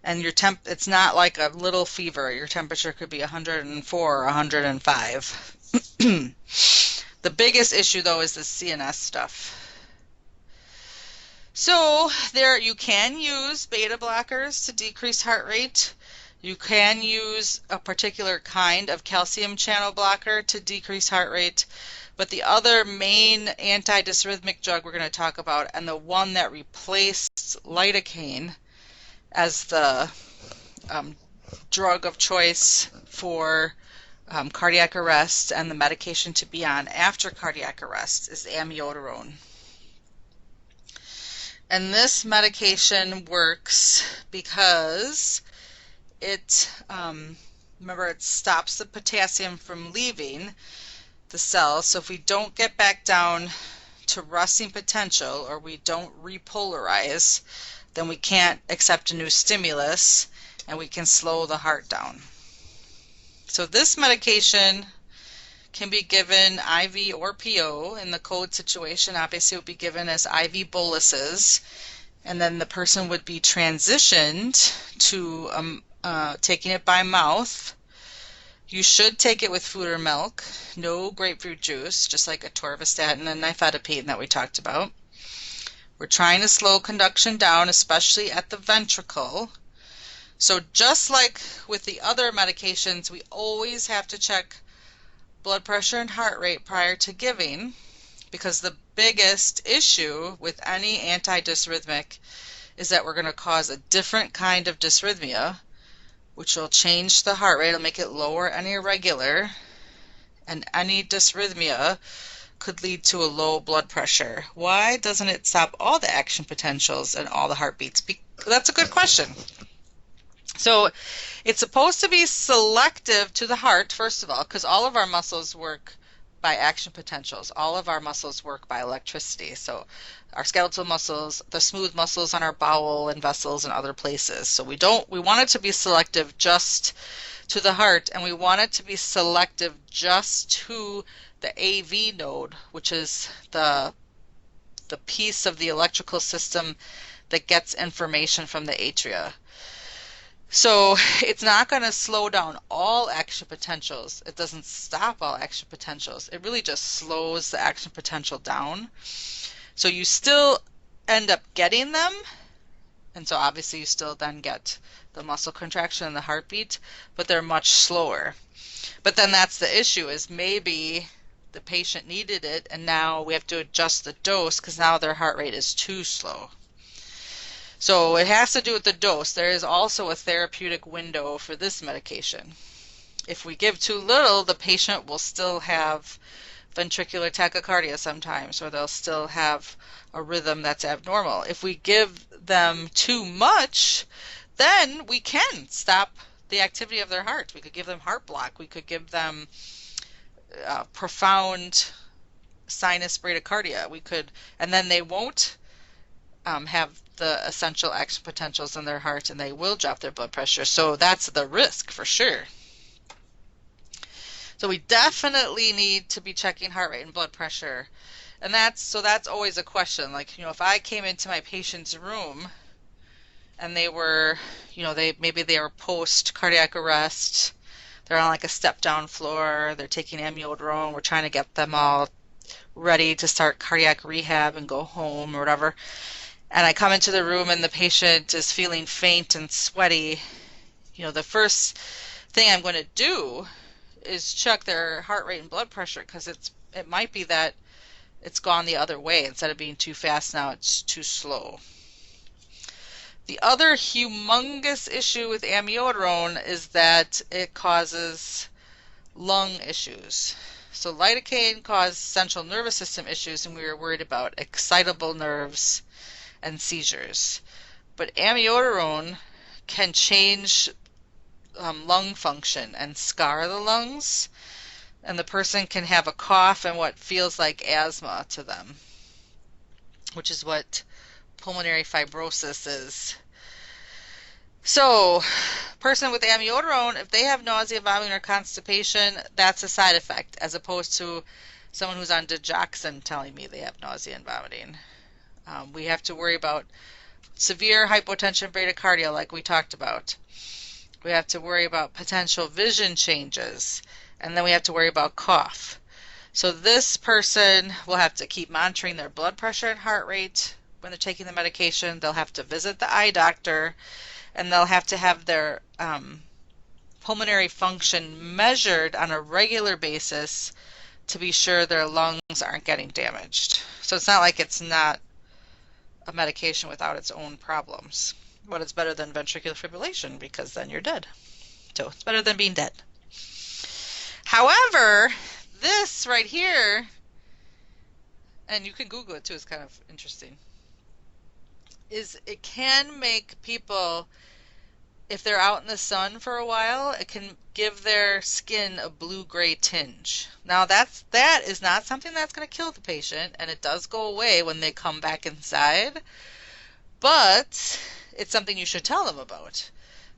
And it's not like a little fever. Your temperature could be 104 or 105. The biggest issue, though, is the CNS stuff. So you can use beta blockers to decrease heart rate. You can use a particular kind of calcium channel blocker to decrease heart rate. But the other main antidysrhythmic drug we're going to talk about, and the one that replaced lidocaine as the drug of choice for cardiac arrest and the medication to be on after cardiac arrest, is amiodarone. And this medication works because it, remember, it stops the potassium from leaving the cell. So if we don't get back down to resting potential, or we don't repolarize, then we can't accept a new stimulus, and we can slow the heart down. So this medication can be given IV or PO. In the code situation, obviously it would be given as IV boluses, and then the person would be transitioned to taking it by mouth. You should take it with food or milk, no grapefruit juice, just like atorvastatin and nifedipine that we talked about. We're trying to slow conduction down, especially at the ventricle. So just like with the other medications, we always have to check blood pressure and heart rate prior to giving, because the biggest issue with any antidysrhythmic is that we're going to cause a different kind of dysrhythmia, which will change the heart rate, it'll make it lower and irregular, and any dysrhythmia could lead to a low blood pressure. Why doesn't it stop all the action potentials and all the heartbeats? That's a good question. So it's supposed to be selective to the heart, first of all, because all of our muscles work by action potentials. All of our muscles work by electricity. So our skeletal muscles, the smooth muscles on our bowel and vessels and other places. So we want it to be selective just to the heart, and we want it to be selective just to the AV node, which is the piece of the electrical system that gets information from the atria. So it's not going to slow down all action potentials. It doesn't stop all action potentials. It really just slows the action potential down. So you still end up getting them. And so obviously you still then get the muscle contraction and the heartbeat, but they're much slower. But then that's the issue, is maybe the patient needed it and now we have to adjust the dose because now their heart rate is too slow. So it has to do with the dose. There is also a therapeutic window for this medication. If we give too little, the patient will still have ventricular tachycardia sometimes, or they'll still have a rhythm that's abnormal. If we give them too much, then we can stop the activity of their heart. We could give them heart block. We could give them profound sinus bradycardia. And then they won't have the essential action potentials in their heart, and they will drop their blood pressure. So that's the risk for sure. So we definitely need to be checking heart rate and blood pressure. And that's always a question. Like, if I came into my patient's room and they were, maybe they were post cardiac arrest, they're on like a step down floor, they're taking Amiodarone, we're trying to get them all ready to start cardiac rehab and go home or whatever. And I come into the room and the patient is feeling faint and sweaty. The first thing I'm going to do is check their heart rate and blood pressure, because it might be that it's gone the other way. Instead of being too fast, now it's too slow. The other humongous issue with amiodarone is that it causes lung issues. So lidocaine caused central nervous system issues, and we were worried about excitable nerves and seizures. But amiodarone can change lung function and scar the lungs, and the person can have a cough and what feels like asthma to them, which is what pulmonary fibrosis is. So, person with amiodarone, if they have nausea, vomiting, or constipation, that's a side effect, as opposed to someone who's on digoxin telling me they have nausea and vomiting. We have to worry about severe hypotension, bradycardia, like we talked about. We have to worry about potential vision changes, and then we have to worry about cough. So this person will have to keep monitoring their blood pressure and heart rate when they're taking the medication. They'll have to visit the eye doctor, and they'll have to have their pulmonary function measured on a regular basis to be sure their lungs aren't getting damaged. So it's not like it's not a medication without its own problems. But it's better than ventricular fibrillation, because then you're dead. So it's better than being dead. However, this right here, and you can Google it too, it's kind of interesting, is it can make people, if they're out in the sun for a while, it can give their skin a blue-gray tinge. Now that is not something that's going to kill the patient, and it does go away when they come back inside, but it's something you should tell them about.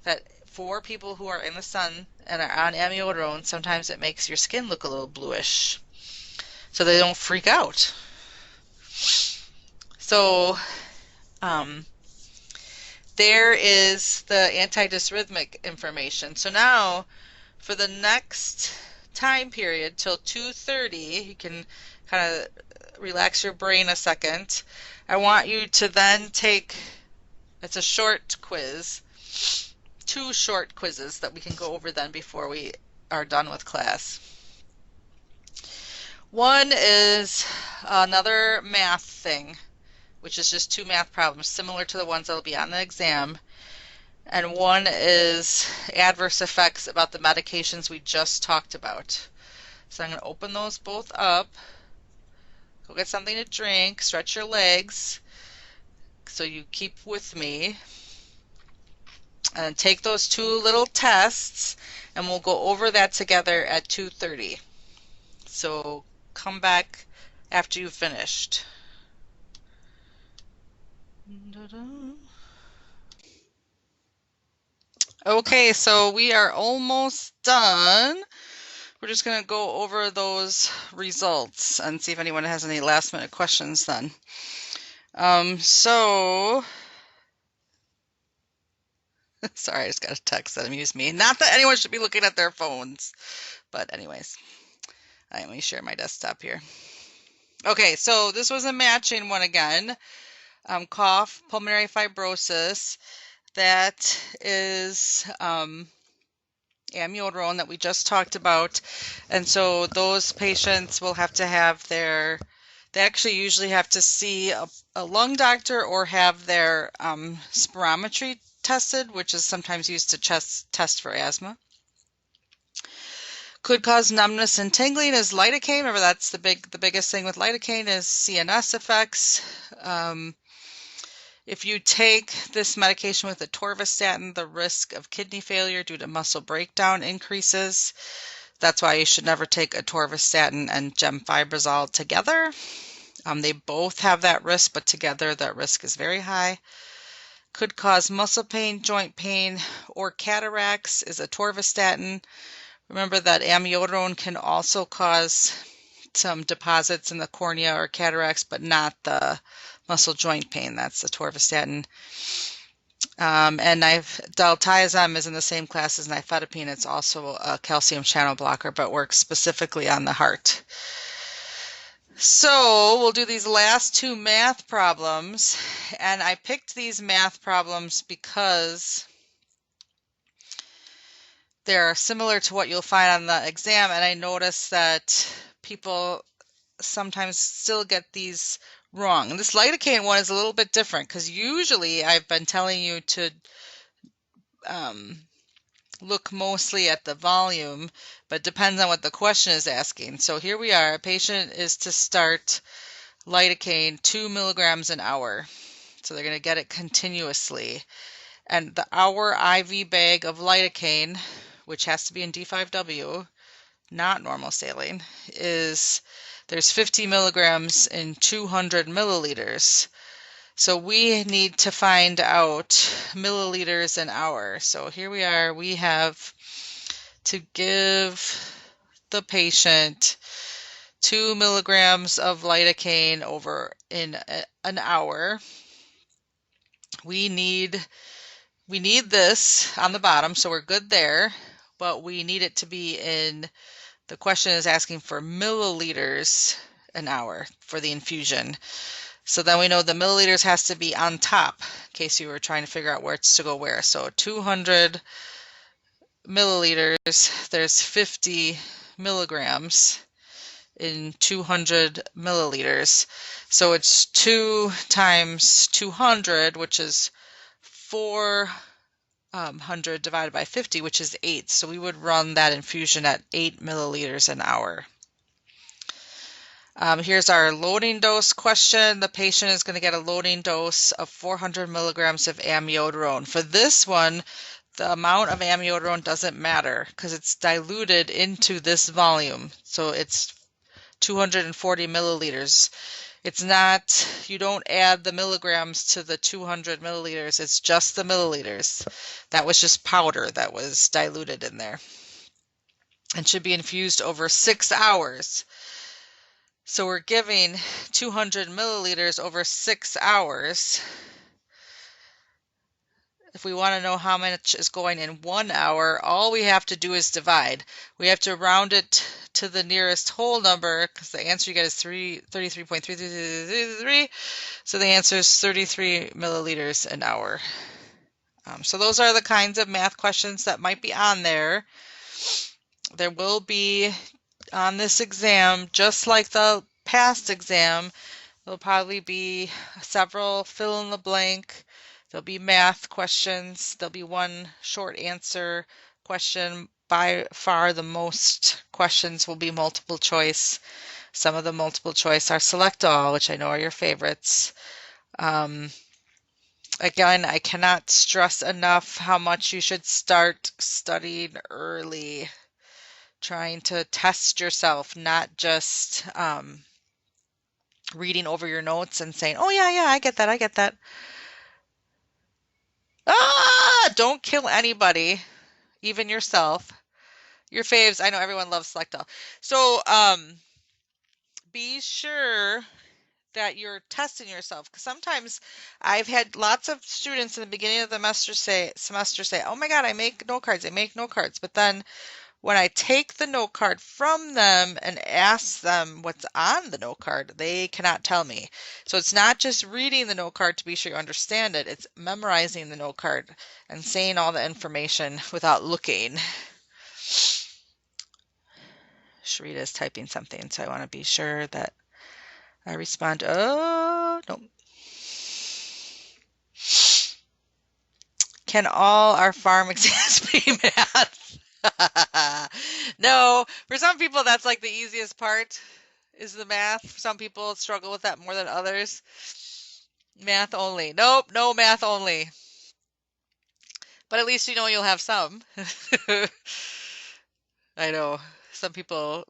That for people who are in the sun and are on amiodarone, sometimes it makes your skin look a little bluish, so they don't freak out. So there is the antidysrhythmic information. So now for the next time period till 2:30, you can kind of relax your brain a second. I want you to then take, it's a short quiz, 2 short quizzes that we can go over then before we are done with class. One is another math thing, which is just 2 math problems similar to the ones that will be on the exam. And one is adverse effects about the medications we just talked about. So I'm going to open those both up. Go get something to drink, stretch your legs so you keep with me. And take those 2 little tests, and we'll go over that together at 2:30. So come back after you've finished. Okay, so we are almost done. We're just going to go over those results and see if anyone has any last minute questions then. Sorry, I just got a text that amused me. Not that anyone should be looking at their phones, but anyways, let me share my desktop here. Okay, so this was a matching one again. Cough, pulmonary fibrosis. That is amiodarone that we just talked about. And so those patients will have to have they actually usually have to see a lung doctor or have their spirometry tested, which is sometimes used to test for asthma. Could cause numbness and tingling is lidocaine. Remember, that's the biggest thing with lidocaine is CNS effects. If you take this medication with atorvastatin, the risk of kidney failure due to muscle breakdown increases. That's why you should never take atorvastatin and gemfibrozol together. They both have that risk, but together that risk is very high. Could cause muscle pain, joint pain, or cataracts is atorvastatin. Remember that amiodarone can also cause some deposits in the cornea or cataracts, but not the muscle joint pain. That's atorvastatin. And diltiazem is in the same class as nifedipine. It's also a calcium channel blocker, but works specifically on the heart. So we'll do these last 2 math problems, and I picked these math problems because they're similar to what you'll find on the exam, and I noticed that people sometimes still get these wrong. And this lidocaine one is a little bit different because usually I've been telling you to look mostly at the volume, but it depends on what the question is asking. So here we are. A patient is to start lidocaine 2 milligrams an hour. So they're going to get it continuously. And the hour IV bag of lidocaine, which has to be in D5W, not normal saline, there's 50 milligrams in 200 milliliters. So we need to find out milliliters an hour. So here we are. We have to give the patient 2 milligrams of lidocaine over in an hour. We need this on the bottom, so we're good there, but we need it to be in, the question is asking for milliliters an hour for the infusion. So then we know the milliliters has to be on top in case you were trying to figure out where it's to go where. So 200 milliliters, there's 50 milligrams in 200 milliliters. So it's 2 times 200, which is 400 divided by 50, which is 8. So we would run that infusion at 8 milliliters an hour. Here's our loading dose question. The patient is going to get a loading dose of 400 milligrams of amiodarone. For this one, the amount of amiodarone doesn't matter because it's diluted into this volume. So it's 240 milliliters. It's not, you don't add the milligrams to the 200 milliliters. It's just the milliliters. That was just powder that was diluted in there and should be infused over 6 hours. So we're giving 200 milliliters over 6 hours. If we want to know how much is going in 1 hour, all we have to do is divide. We have to round it to the nearest whole number because the answer you get is 33.3333. So the answer is 33 milliliters an hour. So those are the kinds of math questions that might be on there. There will be on this exam, just like the past exam, there'll probably be several fill in the blank. There'll be math questions. There'll be one short answer question. By far, the most questions will be multiple choice. Some of the multiple choice are select all, which I know are your favorites. Again, I cannot stress enough how much you should start studying early, trying to test yourself, not just reading over your notes and saying, oh, yeah, I get that, I get that. Don't kill anybody, even yourself. Your faves, I know everyone loves Select All. So be sure that you're testing yourself, because sometimes I've had lots of students in the beginning of the semester say, oh my God, I make note cards, but then when I take the note card from them and ask them what's on the note card, they cannot tell me. So it's not just reading the note card to be sure you understand it, it's memorizing the note card and saying all the information without looking. Sharita is typing something, so I want to be sure that I respond. Oh, no. Can all our farm exams be math? No, for some people that's like the easiest part is the math. Some people struggle with that more than others. Math only. Nope, no math only. But at least you know you'll have some. I know some people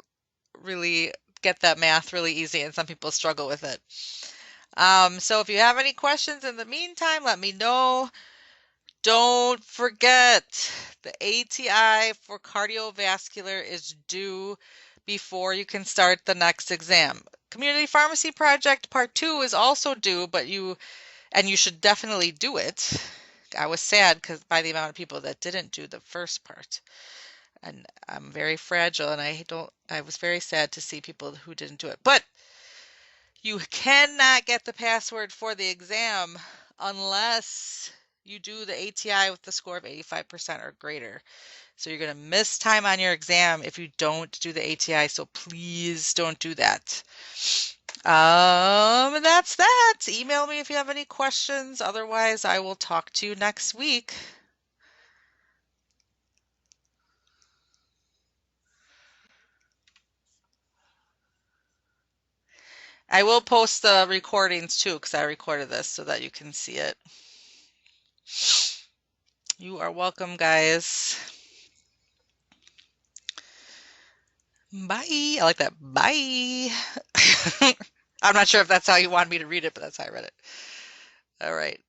really get that math really easy and some people struggle with it. So if you have any questions in the meantime, let me know. Don't forget, the ATI for cardiovascular is due before you can start the next exam. Community Pharmacy Project Part 2 is also due, but you should definitely do it. I was sad because by the amount of people that didn't do the first part. And I'm very fragile and I was very sad to see people who didn't do it. But you cannot get the password for the exam unless you do the ATI with the score of 85% or greater. So you're going to miss time on your exam if you don't do the ATI, so please don't do that. That's that. Email me if you have any questions. Otherwise, I will talk to you next week. I will post the recordings too, because I recorded this so that you can see it. You are welcome, guys. Bye. I like that. Bye. I'm not sure if that's how you want me to read it, but that's how I read it. All right.